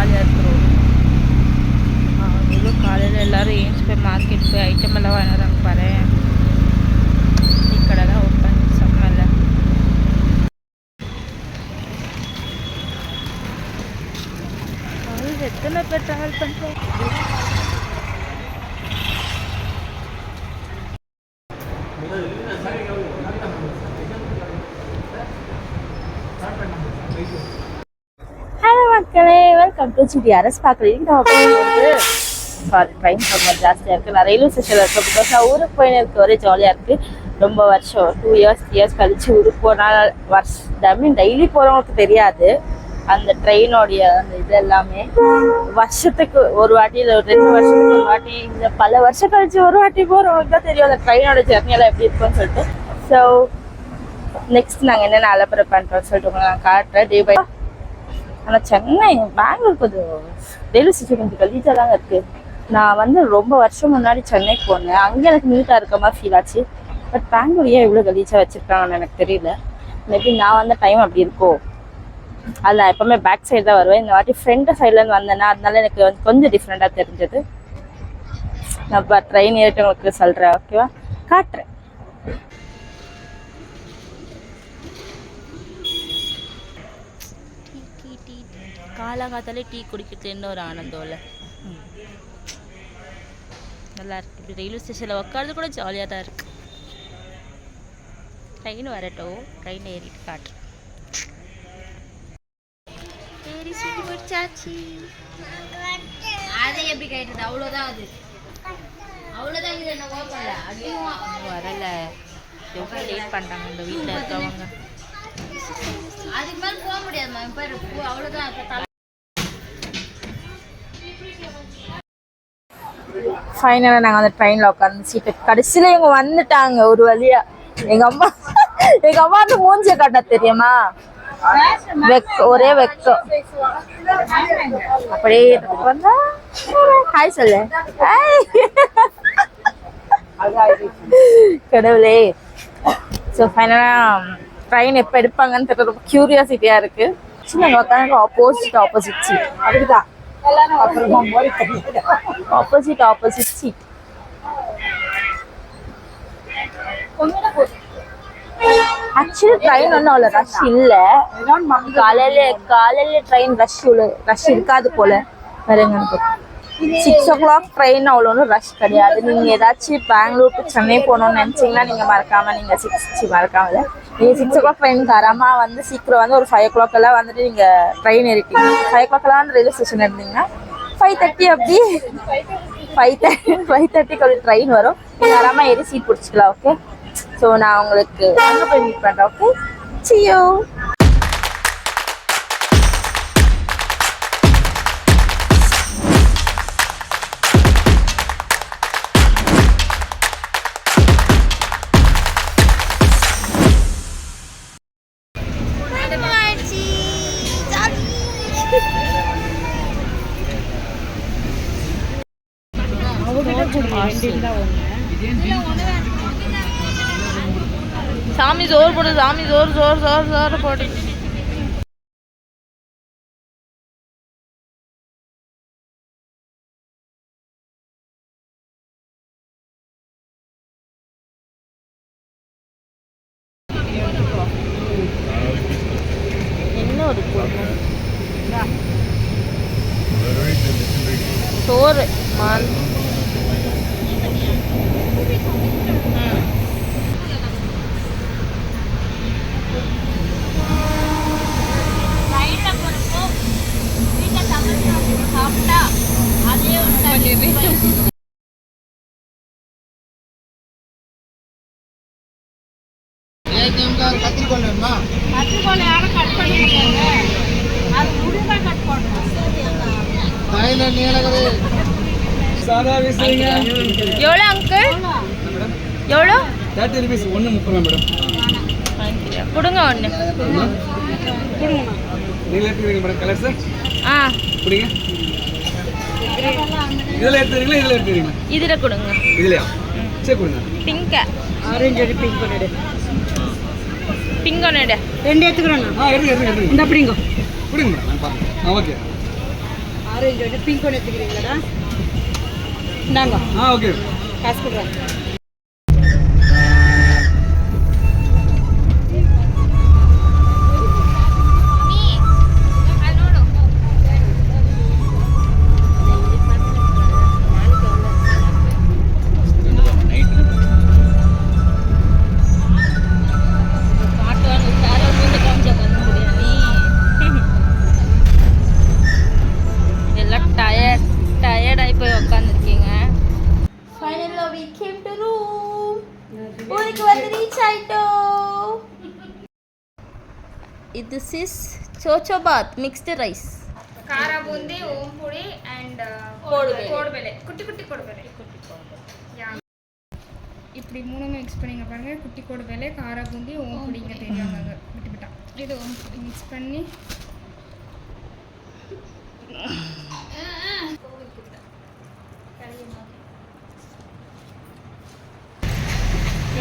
ஜாலியாக இருக்கிறோம். இவ்வளோ காலையில் எல்லோரும் ஏஞ்சி போய் மார்க்கெட் போய் ஐட்டம் எல்லாம் வாங்கினாங்க பாரு. டீ கடை தான் ஓப்பன் செம்மல்ல. எத்தனை பேர் ட்ராவல் பண்ணுறோம். ஹலோ மக்களே, வெல்கம் டு ஜிடிஆர்எஸ். பார்க்குறீங்க சாரி, ட்ரெயின் ரொம்ப ஜாஸ்தியாக இருக்குது. நான் ரயில்வே ஸ்டேஷனில் இருக்க பிகாஸ் நான் ஊருக்கு போயின்னு இருக்க ஒரே ஜாலியாக இருக்குது. ரொம்ப வருஷம் 2 இயர்ஸ் 3 இயர்ஸ் கழிச்சு ஊருக்கு போனால் டெய்லி போகிறவங்களுக்கு தெரியாது அந்த ட்ரெயினோடைய அந்த இது எல்லாமே. வருஷத்துக்கு ஒரு வாட்டி இல்லை 2 வருஷத்துக்கு ஒரு வாட்டி இல்லை பல வருஷம் கழிச்சு ஒரு வாட்டி போகிறவங்களுக்கு தான் தெரியும் அந்த ட்ரெயினோட ஜெர்னியெல்லாம் எப்படி இருக்குன்னு சொல்லிட்டு. ஸோ நெக்ஸ்ட் நாங்கள் என்னென்ன அலப்பறை பண்ணுறோன்னு சொல்லிட்டு உங்களை நான் காட்டுறேன் டே பை. ஆனால் சென்னை பெங்களூர் கொஞ்சம் ரயில்வே ஸ்டேஷன் கொஞ்சம் கலீஜாக தாங்க இருக்குது. நான் ரொம்ப வருஷம் முன்னாடி சென்னைக்கு போனேன். அங்கே எனக்கு நீட்டாக இருக்க மாதிரி ஃபீல் ஆச்சு. பட் பெங்களூர் ஏன் இவ்வளோ கலீஜாக வச்சுருக்காங்கன்னு எனக்கு தெரியல. மேபி நான் வந்த டைம் அப்படி இருக்கும். அதில் நான் எப்போவுமே பேக் சைடு தான் வருவேன். இந்த வாட்டி ஃப்ரண்ட் சைட்லேருந்து வந்தேன்னா அதனால எனக்கு கொஞ்சம் டிஃப்ரெண்ட்டாக தெரிஞ்சது. நான் இப்போ ட்ரெயின் ஏறிட்டு உங்களுக்கு சொல்கிறேன், ஓகேவா? காட்டுறேன். காலாகாத்தாலே டீ குடிக்கிறதுன்னு ஒரு ஆனந்தம் இல்லை, நல்லா இருக்கு. இப்படி ரயில்வே ஸ்டேஷனில் உட்காந்து கூட ஜாலியாக தான் இருக்கு. ட்ரெயின் வரட்டும், ட்ரெயின் ஏறிட்டு காட்டுறேன். சரி, சீட்டு பிடிச்சாச்சு. அதை எப்படி கேட்டது? அவ்வளோதான், அவ்வளோதான். இது என்ன ஓப்பல வரல, எவ்வளோ லேட் பண்ணுறாங்க இந்த வீட்டில் இருக்கவங்க. அதுக்கு மேலே போக முடியாதுமா, இப்போ அவ்வளோதான். ஃபைனலாக நாங்கள் அந்த ட்ரெயினில் உட்காந்து சீட்டு கடைசியில் இவங்க வந்துட்டாங்க ஒரு வழியா. எங்கள் அம்மா அந்த மூஞ்சியை காட்ட தெரியுமா, ஒரே வெக்கம். அப்படியே வந்தா ஹாய் சொல்லு. கடவுளே. ஸோ ஃபைனலாக ட்ரெயின் எப்போ எடுப்பாங்கன்னு தெரியல, ரொம்ப க்யூரியாசிட்டியாக இருக்குது. நாங்கள் உட்காந்து ஆப்போசிட் சீட். அதுக்குதான் ஆப்போசிட் சீட். ஆக்சுவலி ட்ரெயின் ஒன்றும் அவ்வளோ ரஷ் இல்லை. காலையில ட்ரெயின் ரஷ் இருக்காது போல. வேறுங்க 6 o'clock ட்ரெயின் அவ்வளோ ஒன்றும் ரஷ் கிடையாது. நீங்கள் ஏதாச்சும் பெங்களூர் டு சென்னை போகணுன்னு நினச்சிங்கன்னா நீங்கள் மறக்காமல் நீங்கள் 6 o'clock ட்ரெயின் தரமாக சீக்கிரம் ஒரு 5 o'clock எல்லாம் நீங்கள் ட்ரெயின் ஏறிட்டீங்க. 5 o'clock எல்லாம் ரயில்வே ஸ்டேஷன் இருந்தீங்கன்னா 5:30 அப்படி 5:30 ட்ரெயின் வரும். நீங்கள் தரமாக ஏறி சீட் பிடிச்சிக்கலாம். ஓகே, ஸோ நான் உங்களுக்கு அங்கே போய் மீட் பண்ணுறேன். Okay, see you. சாமி ஜோர் போடு, சாமி ஜோர் ஜோர் ஜோர் ஜோர் போடு. என்ன ஒரு சோறு மான். எவ்வளோ அங்கிள்? எவ்வளோ? 30 rupees. ஒன்று 30 மேடம். கொடுங்க ஒன்று. நீங்கள் எடுத்துக்கிறீங்க மேடம் கலர் சார்? ஆ கொடுங்க. இதில் எடுத்துக்கிறீங்களா இதில் எடுத்துக்கிறீங்களா? இதில் கொடுங்க. இதுலையா? சரி கொடுங்க. பிங்க் ஆரஞ்சு அடி பிங்க் ஒன்று. பிங்க் ஒன்று 2 எடுத்துக்கிறோண்ணா. எடுத்துங்க. இந்த அப்படிங்க கொடுங்க மேடம். ஓகே. ஆரஞ்சு ஒன்று பிங்க் ஒன்று எடுத்துக்கிறீங்களாடா? இந்தாங்க ஓகே. காசு கொடுறேன். This is chochobath mixed rice. ಖಾರ ಬೂಂದಿ ಓಂ ಪುಡಿ ಅಂಡ್ கோடுபேலை குட்டி குட்டி கோடுபேலை இப்படி மூணுமே மிக்ஸ் பண்ணிங்க பாருங்க. குட்டி கோடுபேலை, கார பூந்தி, ஓம் பொடி இங்கே தெரியாங்க விட்டு விட்டா. இது ஓம் பொடி மிக்ஸ் பண்ணி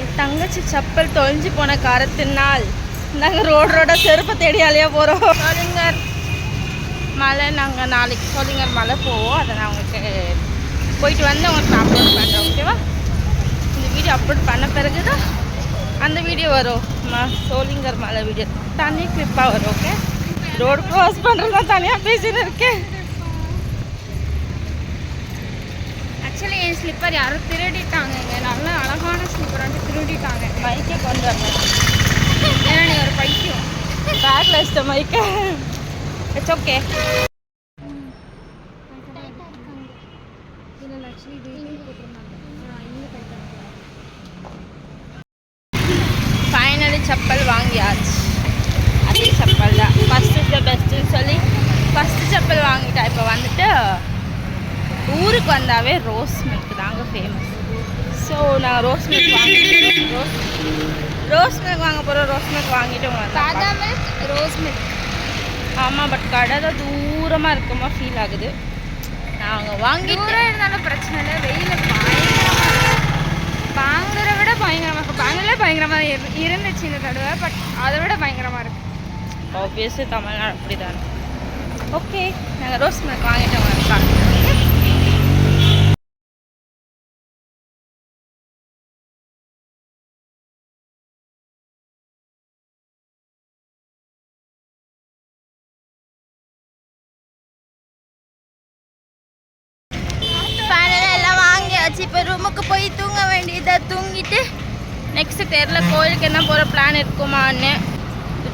என் தங்கச்சி செப்பல் தொலைஞ்சு போன காரத்தினால் நாங்கள் ரோட செருப்பை தேடி அலையா போகிறோம். சோளிங்கர் மலை, நாங்கள் நாளைக்கு சோளிங்கர் மலை போவோம். அதை நான் உங்களுக்கு போயிட்டு வந்து உங்களுக்கு நான் அப்லோட் பண்ணுறேன். ஓகேவா? இந்த வீடியோ அப்லோட் பண்ண பிறகு தான் அந்த வீடியோ வரும். சோளிங்கர் மலை வீடியோ தனி கிளிப்பாக வரும். ஓகே, ரோடு க்ராஸ் பண்ணுறதா தனியாக பேசின்னு இருக்கேன். ஆக்சுவலி என் ஸ்லிப்பர் யாரும் திருடிட்டாங்க. நல்ல அழகான ஸ்லிப்பர் வந்து திருடிட்டாங்க. மைக்கே கொண்டு வரணும். ஏன்னா நீ ஒரு பைத்தியம். பேக்கில் வச்சிட்ட மைக்கை. It's okay. ஃபைனலி செப்பல் வாங்கியாச்சு. அதே செப்பல் தான் ஃபஸ்ட்டு த பெஸ்ட்டுன்னு சொல்லி ஃபஸ்ட்டு செப்பல் வாங்கிட்டேன். இப்போ வந்துட்டு ஊருக்கு வந்தாவே ரோஸ் மில்க் தாங்க ஃபேமஸ். ஸோ நான் ரோஸ் மில்க் வாங்க போகிறோம். ரோஸ் மில்க் வாங்கிட்டு சாதா மில்க், ரோஸ் மில்க். ஆமாம், பட் கடை தான் தூரமாக இருக்குமா ஃபீல் ஆகுது. நாங்கள் வாங்கிட்டு இருந்தாலும் பிரச்சனை இல்லை. வெயில் பாங்கரை விட பயங்கரமாக இருக்கும். பாங்கரில் பயங்கரமாக இருந்துச்சு இந்த தடவை, பட் அதை விட பயங்கரமாக இருக்கு. ஆப்வியஸ்லி தமிழ்நாடு அப்படி தானே. ஓகே, நாங்கள் ரோஸ் மில்க் வாங்கிட்டு வரலாம். இப்போ ரூமுக்கு போய் தூங்க வேண்டியதை தூங்கிட்டு நெக்ஸ்ட்டு தெரியல கோயிலுக்கு என்ன போகிற பிளான் இருக்குமான்னு.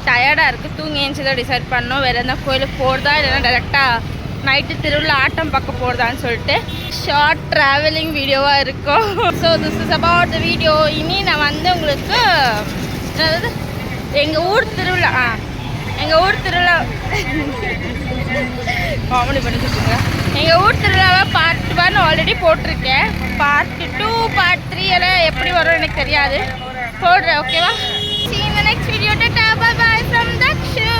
டயர்டாக இருக்குது. தூங்கி ஏஞ்சி டிசைட் பண்ணோம் வேறு எந்த கோயிலுக்கு போகிறதா இல்லைன்னா டேரெக்டாக நைட்டு திருவிழா ஆட்டம் பார்க்க போகிறதான்னு சொல்லிட்டு ஷார்ட் ட்ராவலிங் வீடியோவாக இருக்கும். So this is about the video. இனி நான் வந்து உங்களுக்கு அதாவது எங்கள் ஊர் திருவிழா காமெடி பண்ணிட்டுருக்குங்க. எங்கள் ஊர் திருவிழாவை பார்ட் 1 ஆல்ரெடி போட்டிருக்கேன். பார்ட் 2 பார்ட் 3 எல்லாம் எப்படி வரும் எனக்கு தெரியாது, போடுறேன். ஓகேவா? See you in the next video. Bye bye from Dakshu.